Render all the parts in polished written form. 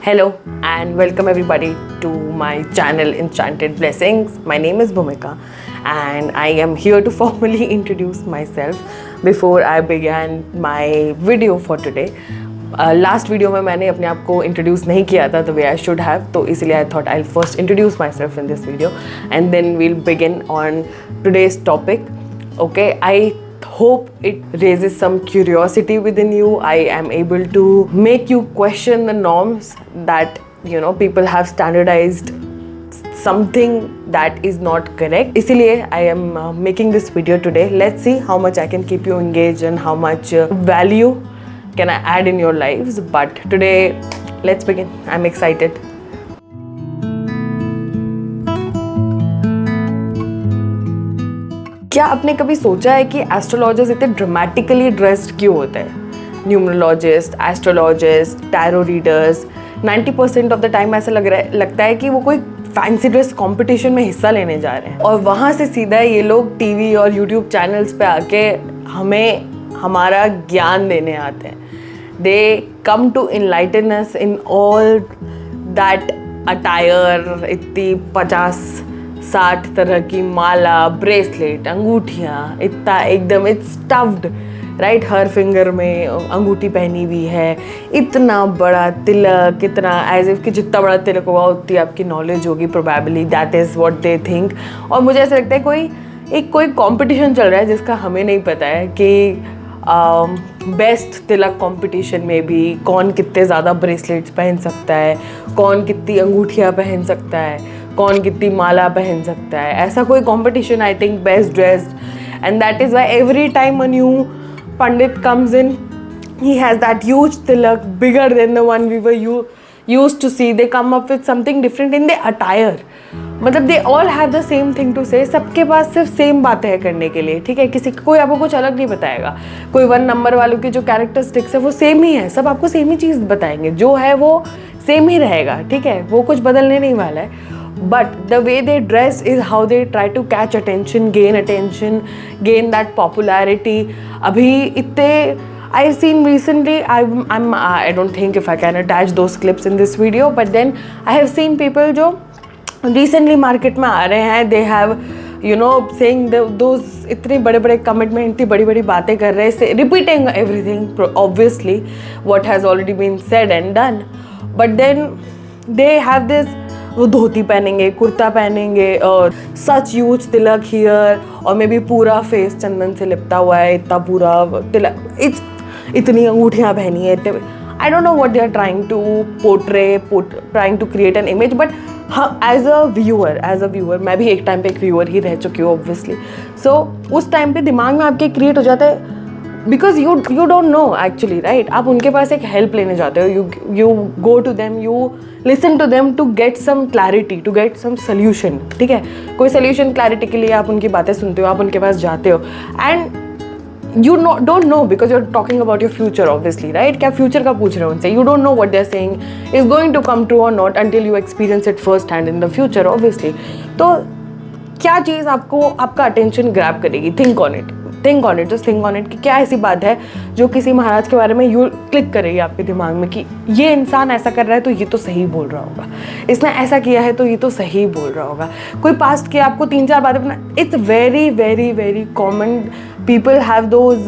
Hello and welcome everybody to my channel Enchanted Blessings. My name is Bhumika and I am here to formally introduce myself before I began my video for today. Last video में मैंने अपने आप को introduce नहीं किया था the way I should have, तो इसलिए I thought I'll first introduce myself in this video and then we'll begin on today's topic. Okay, I hope it raises some curiosity within you. I am able to make you question the norms that people have standardized something that is not correct. इसीलिए I am making this video today. Let's see how much I can keep you engaged and how much value can I add in your lives. But today, let's begin. I'm excited. क्या आपने कभी सोचा है कि astrologers इतने dramatically dressed क्यों होते हैं? Numerologist, astrologist, tarot readers 90% of the time ऐसा लगता है कि वो कोई फैंसी ड्रेस कंपटीशन में हिस्सा लेने जा रहे हैं और वहाँ से सीधा ये लोग टीवी और यूट्यूब चैनल्स पे आके हमें हमारा ज्ञान देने आते हैं. They come to enlighten us in all that attire, इतनी 50-60 तरह की माला, ब्रेसलेट, अंगूठियाँ, इतना एकदम इट्स स्टफ्ड राइट. हर फिंगर में अंगूठी पहनी हुई है, इतना बड़ा तिलक, इतना एज इफ कि जितना बड़ा तिलक होगा उतनी आपकी नॉलेज होगी probably. That is what they think. और मुझे ऐसा लगता है कोई कंपटीशन चल रहा है जिसका हमें नहीं पता है कि बेस्ट तिलक कंपटीशन में भी कौन कितने ज़्यादा ब्रेसलेट्स पहन सकता है, कौन कितनी अंगूठियाँ पहन सकता है, कौन कितनी माला पहन सकता है. ऐसा कोई competition I think best dressed. And that is why every time a new Pandit comes in, he has that huge tilak bigger than the one we were used to see. They come up with something different in their attire. मतलब they all have the same thing to say. सबके पास सिर्फ same बातें हैं करने के लिए, ठीक है. कोई आपको कुछ अलग नहीं बताएगा. कोई 1 नंबर वालों की जो कैरेक्टरिस्टिक्स है वो सेम ही है. सब आपको सेम ही चीज़ बताएंगे, जो है वो सेम ही रहेगा, ठीक है. वो कुछ बदलने नहीं वाला है. But the way they dress is how they try to catch attention, gain that popularity. अभी इतने I've seen recently, I don't think if I can attach those clips in this video, but then I have seen people जो recently market में आ रहे हैं, they have saying those इतने बड़े commitment, इतनी बड़ी बातें कर रहे हैं, repeating everything obviously what has already been said and done. But then they have this, वो धोती पहनेंगे, कुर्ता पहनेंगे और सच ह्यूज तिलक हियर और मे बी पूरा फेस चंदन से लिपटा हुआ है, इतना पूरा तिलक, इतनी अंगूठियाँ पहनी है. I don't know what they are trying to portray, trying to create an image. But हाँ, एज अ व्यूअर मैं भी एक टाइम पे एक व्यूअर ही रह चुकी हूँ ऑब्वियसली. सो उस टाइम पे दिमाग में आपके क्रिएट हो जाता है because you don't know actually right. आप उनके पास एक हेल्प लेने जाते हो, you go to them, you listen to them to get some clarity, to get some solution, ठीक है. कोई सोल्यूशन क्लैरिटी के लिए आप उनकी बातें सुनते हो, आप उनके पास जाते हो and you don't know because you're talking about your future obviously right. क्या फ्यूचर का पूछ रहे हो उनसे? You don't know what they're saying is going to come true or not until you experience it first hand in the future obviously. तो क्या चीज़ आपका attention grab करेगी? Think on it, just think on it कि क्या ऐसी बात है जो किसी महाराज के बारे में यू क्लिक करेगी आपके दिमाग में कि ये इंसान ऐसा कर रहा है तो ये तो सही बोल रहा होगा, इसने ऐसा किया है तो ये तो सही बोल रहा होगा. कोई पास्ट के आपको 3-4 बातें बना, it's very very very common. People have those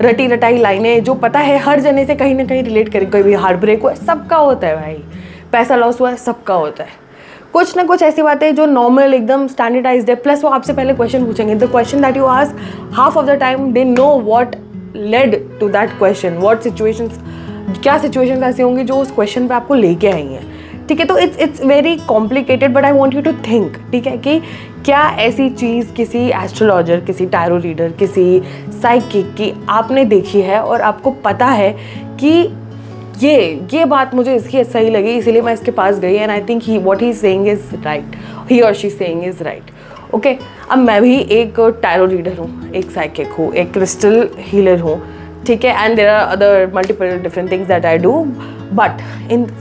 रटी रटाई लाइनें जो पता है हर जने से कहीं ना कहीं रिलेट करें. कोई भी हार्ट ब्रेक हुआ है, सबका होता है भाई. पैसा लॉस हुआ है, सबका होता है. कुछ ना कुछ ऐसी बातें जो नॉर्मल एकदम स्टैंडर्डाइज्ड है. प्लस वो आपसे पहले क्वेश्चन पूछेंगे. The question that you ask half of the time they know what led to that question, what situations, क्या सिचुएशंस ऐसी होंगी जो उस क्वेश्चन पे आपको लेके आई हैं, ठीक है. तो it's very complicated but I want you to think, ठीक है, कि क्या ऐसी चीज़ किसी एस्ट्रोलॉजर, किसी टैरो रीडर, किसी साइकिक की आपने देखी है और आपको पता है कि ये बात मुझे इसकी सही लगी इसलिए मैं इसके पास गई and I think what he saying is right, he और she saying is right. Okay, अब मैं भी एक टैरो रीडर हूँ, एक साइकिक हूँ, एक क्रिस्टल हीलर हूँ, ठीक है. And there are other multiple different things that I do. But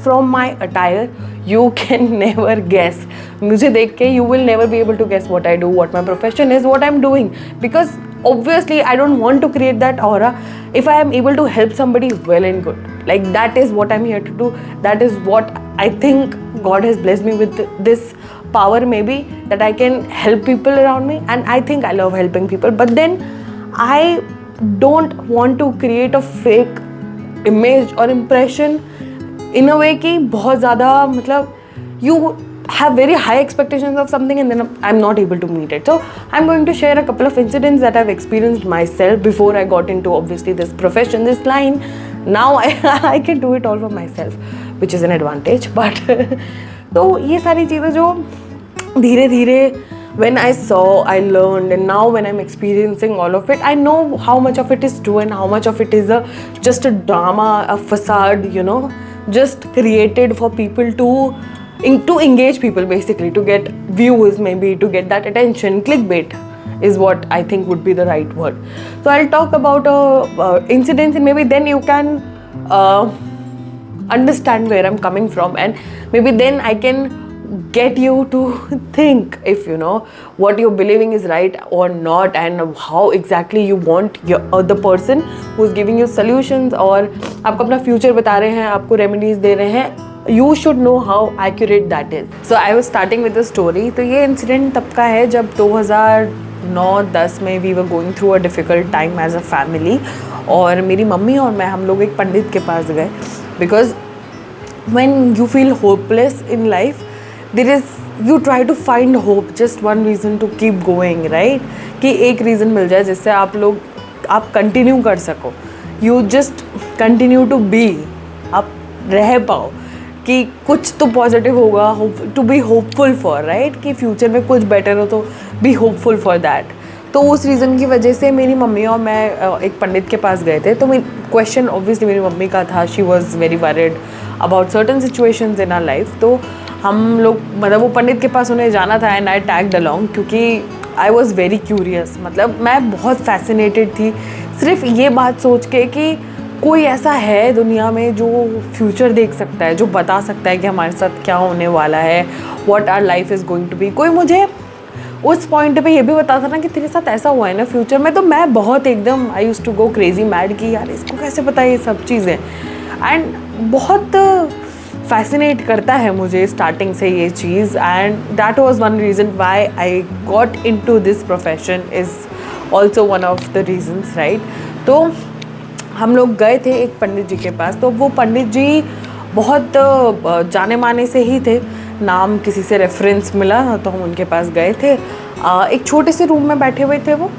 from my attire you can never guess. मुझे देख के you will never be able to guess what I do, what my profession is, what I am doing, because obviously I don't want to create that aura. If I am able to help somebody, well and good. Like that is what I'm here to do. That is what I think God has blessed me with, this power maybe, that I can help people around me, and I think I love helping people. But then I don't want to create a fake image or impression in a way कि बहुत ज़्यादा मतलब you have very high expectations of something and then I'm not able to meet it. So I'm going to share a couple of incidents that I've experienced myself before I got into obviously this profession, this line. Now I can do it all for myself, which is an advantage. But तो ये सारी चीज़ें जो धीरे धीरे when I saw, I learned, and now when I'm experiencing all of it, I know how much of it is true and how much of it is just a drama, a facade, you know, just created for people to engage people, basically, to get views, maybe to get that attention. Clickbait is what I think would be the right word. So I'll talk about incidents, and maybe then you can understand where I'm coming from, and maybe then I can get you to think if you know what you're believing is right or not, and how exactly you want the person who's giving you solutions और आपको अपना future बता रहे हैं, आपको remedies दे रहे हैं, you should know how accurate that is. So I was starting with the story. तो ये incident तब का है जब 2009-10 में we were going through a difficult time as a family, और मेरी मम्मी और मैं हम लोग एक पंडित के पास गए, because when you feel hopeless in life, you try to find hope, just one reason to keep going, right? कि एक रीज़न मिल जाए जिससे आप कंटिन्यू कर सको, you just continue to be, आप रह पाओ कि कुछ तो पॉजिटिव होगा, to be hopeful for, right, कि फ्यूचर में कुछ बेटर हो तो बी होपफुल फॉर दैट. तो उस रीज़न की वजह से मेरी मम्मी और मैं एक पंडित के पास गए थे. तो क्वेश्चन ऑब्वियसली मेरी मम्मी का था, she was very worried about certain situations in our life. तो हम लोग मतलब वो पंडित के पास उन्हें जाना था, एंड आई टैग्ड अलॉन्ग क्योंकि आई वॉज़ वेरी क्यूरियस. मतलब मैं बहुत फैसिनेटेड थी सिर्फ ये बात सोच के कि कोई ऐसा है दुनिया में जो फ्यूचर देख सकता है, जो बता सकता है कि हमारे साथ क्या होने वाला है, what our life is going to be. कोई मुझे उस पॉइंट पे ये भी बता था ना कि तेरे साथ ऐसा हुआ है ना फ्यूचर में. तो मैं बहुत एकदम I used to go crazy mad कि यार इसको कैसे पता है ये सब चीज़ें. एंड बहुत फैसिनेट करता है मुझे स्टार्टिंग से ये चीज़, and that was one reason why I got into this profession, is also one of the reasons, right. तो हम लोग गए थे एक पंडित जी के पास. तो वो पंडित जी बहुत जाने माने से ही थे, नाम किसी से रेफरेंस मिला तो हम उनके पास गए थे. एक छोटे से रूम में बैठे हुए थे वो.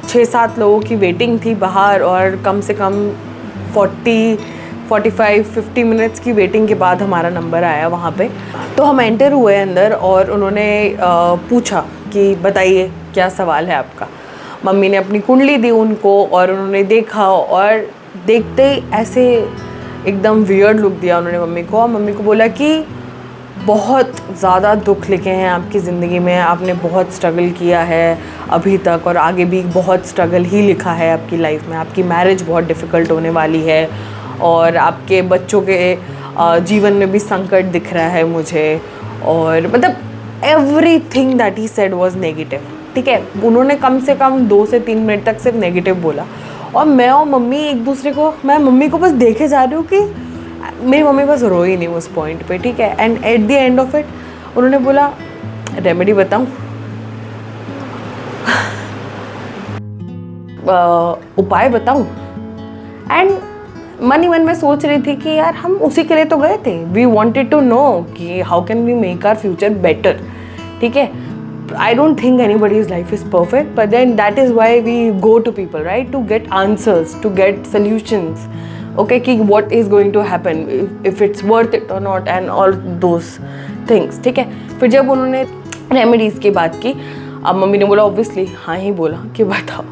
6-7 लोगों की वेटिंग थी बाहर, और कम से कम 45-50 मिनट्स की वेटिंग के बाद हमारा नंबर आया वहाँ पे. तो हम एंटर हुए अंदर, और उन्होंने पूछा कि बताइए क्या सवाल है आपका. मम्मी ने अपनी कुंडली दी उनको, और उन्होंने देखा, और देखते ही ऐसे एकदम वियर्ड लुक दिया उन्होंने मम्मी को. और मम्मी को बोला कि बहुत ज़्यादा दुख लिखे हैं आपकी ज़िंदगी में, आपने बहुत स्ट्रगल किया है अभी तक, और आगे भी बहुत स्ट्रगल ही लिखा है आपकी लाइफ में. आपकी मैरिज बहुत डिफ़िकल्ट होने वाली है, और आपके बच्चों के जीवन में भी संकट दिख रहा है मुझे. और मतलब everything that he said was negative. ठीक है, उन्होंने कम से कम 2 से 3 मिनट तक सिर्फ नेगेटिव बोला. और मैं और मम्मी एक दूसरे को, मैं मम्मी को बस देखे जा रही हूँ कि मेरी मम्मी बस रोई नहीं उस पॉइंट पे. ठीक है, and at the end of it उन्होंने बोला रेमेडी बताऊँ, उपाय बताऊँ. एंड मन ही मन में सोच रही थी कि यार हम उसी के लिए तो गए थे. वी वॉन्टेड टू नो कि how can we make our future better. ठीक है, I don't think anybody's life is perfect, but then that is why we go to people, right, to get answers, to get solutions. Okay, कि what is going to happen, if it's worth it or not, and all those things. ठीक है, फिर जब उन्होंने remedies की बात की, अब मम्मी ने बोला ऑब्वियसली हाँ ही बोला कि बताओ.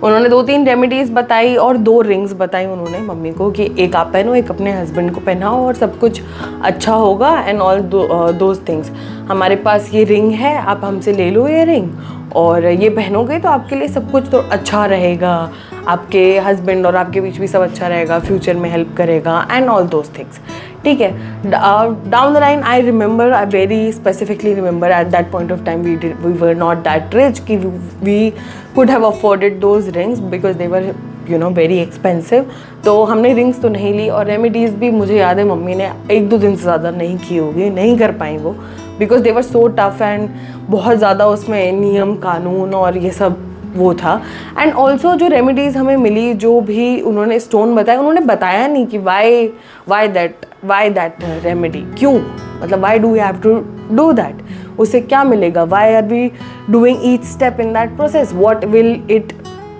उन्होंने 2-3 रेमेडीज़ बताई और 2 रिंग्स बताई उन्होंने मम्मी को कि एक आप पहनो, एक अपने हस्बैंड को पहनाओ और सब कुछ अच्छा होगा एंड ऑल दोज थिंग्स। हमारे पास ये रिंग है, आप हमसे ले लो ये रिंग, और ये पहनोगे तो आपके लिए सब कुछ तो अच्छा रहेगा, आपके हस्बैंड और आपके बीच भी सब अच्छा रहेगा, फ्यूचर में हेल्प करेगा एंड ऑल दोज थिंग्स। ठीक है, down the line I remember, I very specifically remember at that point of time we were not that rich कि we could have afforded those rings because they were very expensive. तो हमने rings तो नहीं ली, और remedies भी मुझे याद है मम्मी ने 1-2 दिन से ज़्यादा नहीं की होगी, नहीं कर पाई वो, because they were so tough and बहुत ज़्यादा उसमें नियम कानून और ये सब वो था। एंड ऑल्सो जो रेमेडीज़ हमें मिली, जो भी उन्होंने स्टोन बताया, उन्होंने बताया नहीं कि वाई दैट रेमेडी, क्यों, मतलब why do we have to do that, उससे क्या मिलेगा, why are we doing each step in that process, what will it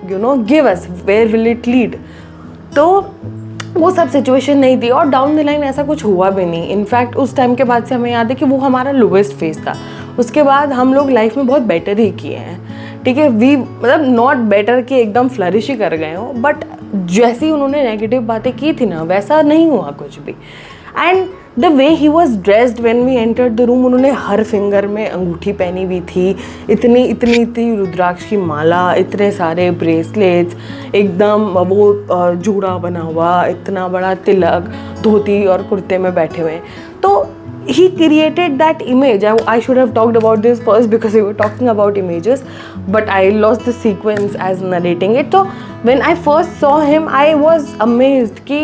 give us, where will it lead. तो वो सब सिचुएशन नहीं थी, और डाउन द लाइन ऐसा कुछ हुआ भी नहीं। इनफैक्ट उस टाइम के बाद से हमें याद है कि वो हमारा लोवेस्ट फेज था। उसके बाद हम लोग लाइफ में बहुत बेटर ही किए हैं, ठीक है, वी मतलब नॉट बेटर कि एकदम फ्लरिश ही कर गए हो, बट जैसी उन्होंने नेगेटिव बातें की थी ना, वैसा नहीं हुआ कुछ भी। And the way he was dressed when we entered the room, उन्होंने हर फिंगर में अंगूठी पहनी हुई थी, इतनी रुद्राक्ष की माला, इतने सारे ब्रेसलेट्स, एकदम वो जूड़ा बना हुआ, इतना बड़ा तिलक, धोती और कुर्ते में बैठे हुए। तो he created that image. I should have talked about this first because we were talking about images, but I lost the sequence as narrating it. So when I first saw him, I was amazed कि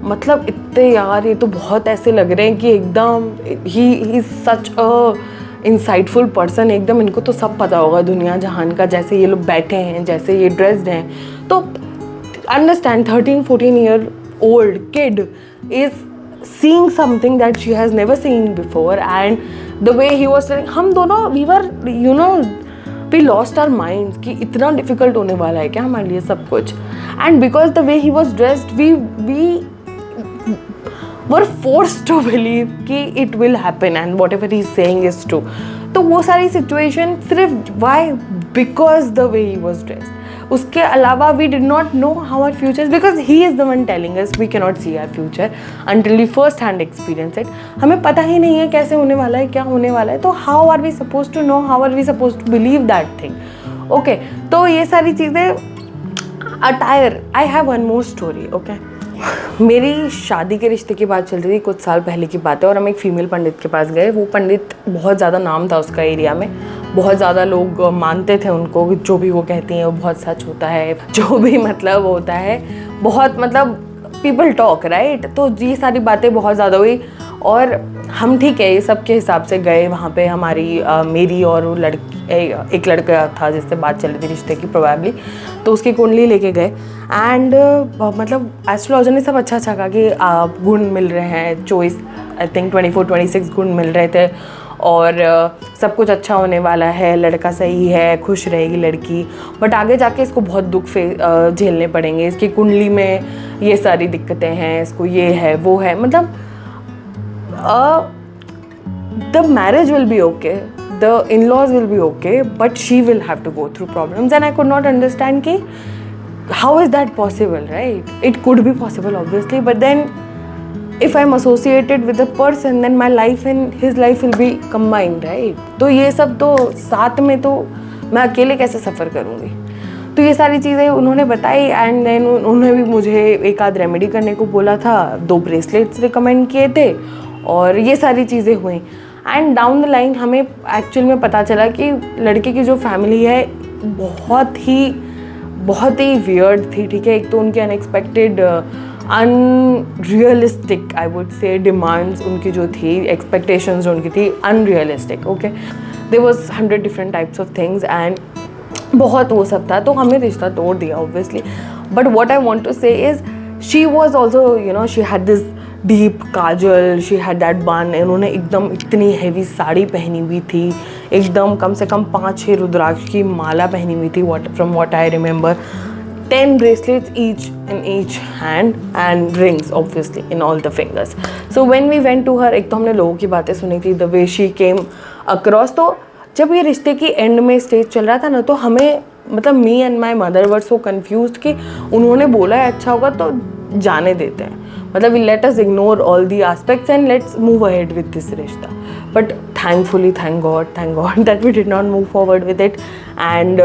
मतलब इतने यार ये तो बहुत ऐसे लग रहे हैं कि एकदम he is such a insightful person, एकदम इनको तो सब पता होगा दुनिया जहान का, जैसे ये लोग बैठे हैं, जैसे ये ड्रेस्ड हैं। तो understand 13-14 year old kid is seeing something that she has never seen before, and the way he was telling, हम दोनों we were we lost our minds कि इतना difficult होने वाला है क्या हमारे लिए सब कुछ। and because the way he was dressed, we were forced to believe कि it will happen and whatever he is saying is true। तो वो सारी situation सिर्फ why because the way he was dressed, उसके अलावा we did not know how our future, because he is the one telling us we can not see our future until we first hand experience it. हमें पता ही नहीं है कैसे होने वाला है, क्या होने वाला है, तो how are we suppose to know, how are we suppose to believe that thing. Okay, तो ये सारी चीज़ें। Attire, I have one more story. Okay, मेरी शादी के रिश्ते की बात चल रही थी, कुछ साल पहले की बात है, और हम एक फ़ीमेल पंडित के पास गए। वो पंडित बहुत ज़्यादा नाम था उसका एरिया में, बहुत ज़्यादा लोग मानते थे उनको, जो भी वो कहती हैं वो बहुत सच होता है, जो भी मतलब होता है बहुत, मतलब पीपल टॉक राइट। तो ये सारी बातें बहुत ज़्यादा हुई, और हम ठीक है ये सब के हिसाब से गए वहाँ पे। हमारी मेरी और वो एक लड़का था जिससे बात चल रही थी रिश्ते की प्रोबेबली, तो उसकी कुंडली लेके गए। एंड मतलब एस्ट्रोलॉजर ने सब अच्छा कहा कि गुण मिल रहे हैं, चॉइस आई थिंक 24-26 गुण मिल रहे थे, और सब कुछ अच्छा होने वाला है, लड़का सही है, खुश रहेगी लड़की, बट आगे जाके इसको बहुत दुख झेलने पड़ेंगे, इसकी कुंडली में ये सारी दिक्कतें हैं, इसको ये है वो है, मतलब the marriage will be okay, the in-laws will be okay, but she will have to go through problems, and I could not understand कि how is that possible, right? It could be possible obviously, but then if I'm associated with a person, then my life and his life will be combined, right? तो ये सब तो साथ में, तो मैं अकेले कैसे सफ़र करूँगी। तो ये सारी चीज़ें उन्होंने बताई, एंड देन उन्होंने भी मुझे एक आध रेमेडी करने को बोला था, 2 ब्रेसलेट्स रिकमेंड किए थे, और ये सारी चीज़ें हुई। एंड डाउन द लाइन हमें एक्चुअल में पता चला कि लड़के की जो फैमिली है बहुत ही वियर्ड थी, ठीक है। एक तो उनके unexpected unrealistic I would say demands उनकी जो थी, एक्सपेक्टेशंस जो उनकी थी unrealistic. Okay, there was 100 different types of things, and बहुत वो सब था, तो हमने रिश्ता तोड़ दिया obviously. But what I want to say is she was also she had this deep kajal, she had that bun, उन्होंने एकदम इतनी हैवी साड़ी पहनी हुई थी, एकदम कम से कम 5-6 रुद्राक्ष की माला पहनी हुई थी, from what I remember, 10 bracelets each in each hand and rings obviously in all the fingers. So when we went to her, एक तो हमने लोगों की बातें सुनी थी, the way she came across, तो जब ये रिश्ते की एंड में स्टेज चल रहा था ना, तो हमें मतलब me and my mother were so confused कि उन्होंने बोला है अच्छा होगा तो जाने देते हैं, मतलब let us ignore all the aspects and let's move ahead with this रिश्ता. But thankfully, thank God that we did not move forward with it. And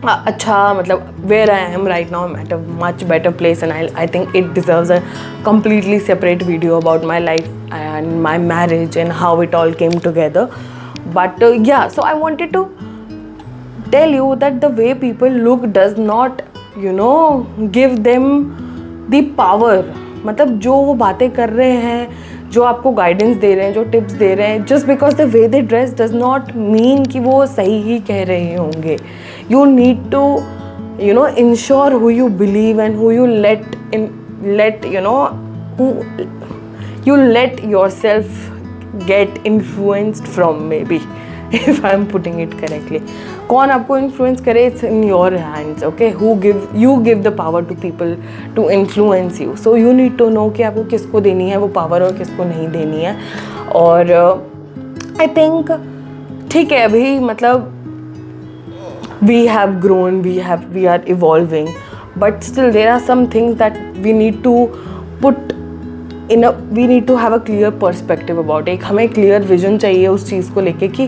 अच्छा, मतलब where I am right now, am at a much better place and I think it deserves a completely separate video about my life and my marriage and how it all came together. But yeah, so I wanted to tell you that the way people look does not, give them the power. मतलब जो वो बातें कर रहे हैं, जो आपको guidance दे रहे हैं, जो टिप्स दे रहे हैं, just because the way they dress does not mean कि वो सही ही कह रहे होंगे. You need to, ensure who you believe and who you let yourself get influenced from, maybe, if I'm putting it correctly. कौन आपको influence करे, it's in your hands, okay? You give the power to people to influence you. So you need to know कि आपको किसको देनी है वो power और किसको नहीं देनी है. और I think ठीक है, अभी मतलब we have grown, we are evolving, but still there are some things that we need to we need to have a clear perspective about. एक हमें clear vision चाहिए उस चीज़ को लेके कि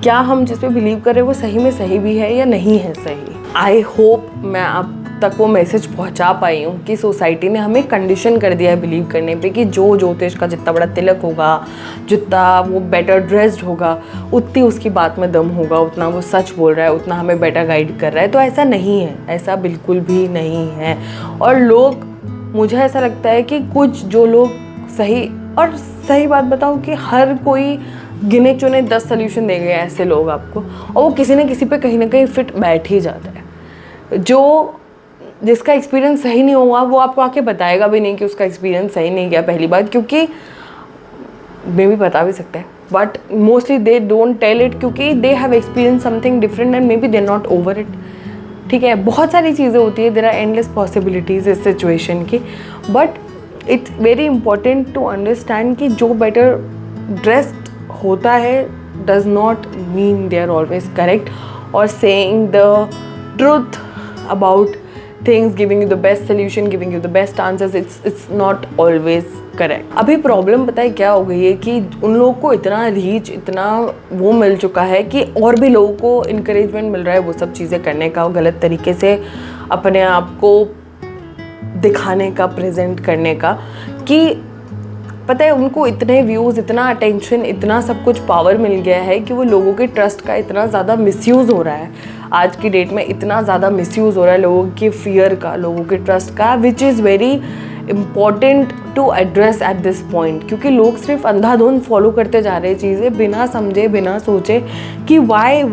क्या हम जिस पे बिलीव कर रहे हैं वो सही में सही भी है या नहीं है सही. आई होप मैं आप तक वो मैसेज पहुंचा पाई हूँ कि सोसाइटी ने हमें कंडीशन कर दिया है बिलीव करने पे कि जो ज्योतिष का जितना बड़ा तिलक होगा, जितना वो बेटर ड्रेस्ड होगा, उतनी उसकी बात में दम होगा, उतना वो सच बोल रहा है, उतना हमें बेटर गाइड कर रहा है. तो ऐसा नहीं है, ऐसा बिल्कुल भी नहीं है. और लोग, मुझे ऐसा लगता है कि कुछ जो लोग सही बात बताऊँ कि हर कोई गिने चुने 10 सोल्यूशन देंगे ऐसे लोग आपको, और वो किसी न किसी पे कहीं ना कहीं फिट बैठ ही जाता है. जिसका एक्सपीरियंस सही नहीं हुआ वो आपको आके बताएगा भी नहीं कि उसका एक्सपीरियंस सही नहीं गया, पहली बात, क्योंकि मे भी बता भी सकते हैं, but mostly they don't tell it क्योंकि they have experience something different and may be they not over it. ठीक है, बहुत सारी चीज़ें होती है, देयर आर एंडलेस पॉसिबिलिटीज़ इस सिचुएशन की. But it's very important to understand कि जो बेटर ड्रेस्ड होता है does not mean they are always correct, और saying the truth about things, giving you the best solution, giving you the best answers, it's not always correct. अभी problem पता है क्या हो गई है कि उन लोगों को इतना रीच, इतना वो मिल चुका है कि और भी लोगों को इंकरेजमेंट मिल रहा है वो सब चीज़ें करने का, गलत तरीके से अपने आप को दिखाने का, प्रेजेंट करने का, कि पता है उनको इतने व्यूज़, इतना अटेंशन, इतना सब कुछ पावर मिल गया है कि वो लोगों के ट्रस्ट का इतना ज़्यादा मिसयूज़ हो रहा है. आज की डेट में इतना ज़्यादा मिसयूज़ हो रहा है लोगों के फियर का, लोगों के ट्रस्ट का, which is very important to address at this point. क्योंकि लोग सिर्फ अंधाधुंध फॉलो करते जा रहे हैं चीज़ें बिना समझे, बिना सोचे कि Y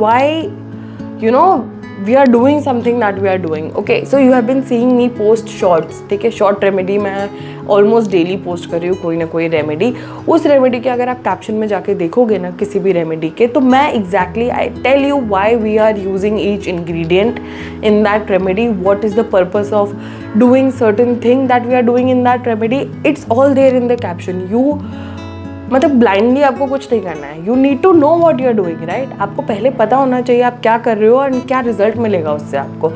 we are doing something that we are doing. Okay, so you have been seeing me post shorts. ठीक है, शॉर्ट रेमेडी मैं ऑलमोस्ट डेली पोस्ट कर रही हूँ, कोई ना कोई रेमेडी. उस रेमेडी के अगर आप कैप्शन में जाके देखोगे ना किसी भी रेमेडी के, तो मैं exactly I tell you why we are using each ingredient in that remedy, what is the purpose of doing certain thing that we are doing in that remedy. It's all there in the caption. मतलब blindly आपको कुछ नहीं करना है. You need to know what you are doing, right. आपको पहले पता होना चाहिए आप क्या कर रहे हो और क्या रिजल्ट मिलेगा उससे आपको.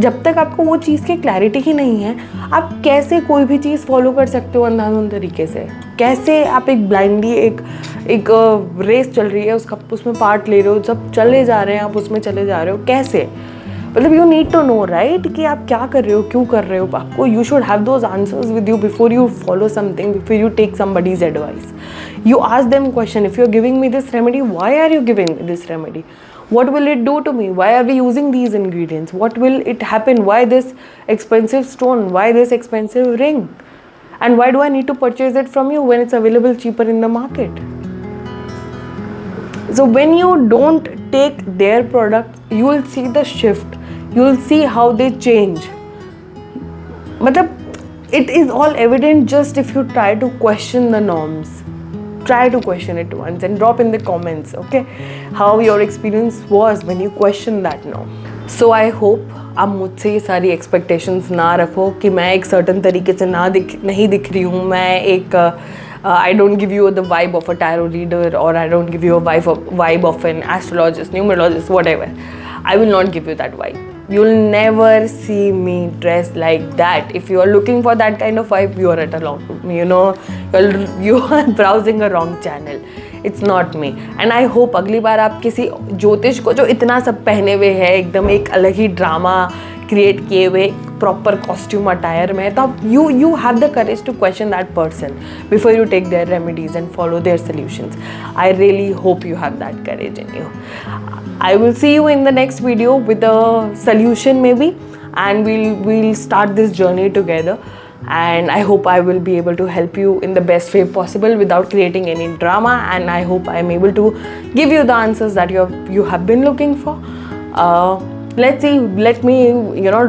जब तक आपको वो चीज़ की क्लैरिटी ही नहीं है, आप कैसे कोई भी चीज़ फॉलो कर सकते हो अंधाधुंध तरीके से. कैसे आप एक ब्लाइंडली एक रेस चल रही है उसमें पार्ट ले रहे हो, जब चले जा रहे हैं आप उसमें चले जा रहे हो, कैसे. मतलब you need to know, right, कि आप क्या कर रहे हो, क्यों कर रहे हो. आपको you should have those answers with you before you follow something, before you take somebody's advice. You ask them question, if you're giving me this remedy, why are you giving me this remedy? What will it do to me? Why are we using these ingredients? What will it happen? Why this expensive stone? Why this expensive ring? And why do I need to purchase it from you when it's available cheaper in the market? So when you don't take their product, you will see the shift. You will see how they change. मतलब it is all evident just if you try to question the norms. Try to question it once and drop in the comments, okay, how your experience was when you question that norm. So I hope आप मुझसे ये सारी expectations ना रखो कि मैं एक certain तरीके से नहीं दिख रही हूँ. मैं एक I don't give you the vibe of a tarot reader, or I don't give you a vibe of an astrologist, numerologist, whatever. I will not give you that vibe. You'll never see me dressed like that. If you are looking for that kind of vibe, you are at a wrong, you are browsing a wrong channel. It's not me. And I hope अगली बार आप किसी ज्योतिष को जो इतना सब पहने हुए है, एकदम एक अलग ही ड्रामा क्रिएट किए हुए प्रॉपर कॉस्ट्यूम अटायर में, तो आप you have the courage to question that person before you take their remedies and follow their solutions. I really hope you have that courage in you. I will see you in the next video with a solution maybe, and we'll start this journey together, and I hope I will be able to help you in the best way possible without creating any drama, and I hope I'm able to give you the answers that you have been looking for. Let's see, let me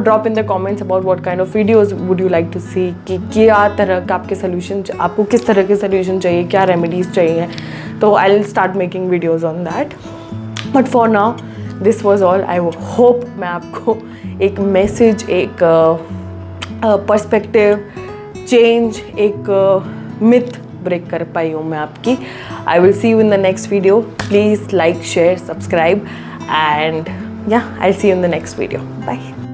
drop in the comments about what kind of videos would you like to see, कि क्या तरह का आपके solution, आपको किस तरह के solution चाहिए, क्या remedies चाहिए. तो I'll start making videos on that. But for now, this was all. I hope मैं आपको एक message, एक perspective change, एक myth break कर पाई हूँ मैं आपकी. I will see you in the next video. Please like, share, subscribe, and yeah, I'll see you in the next video. Bye.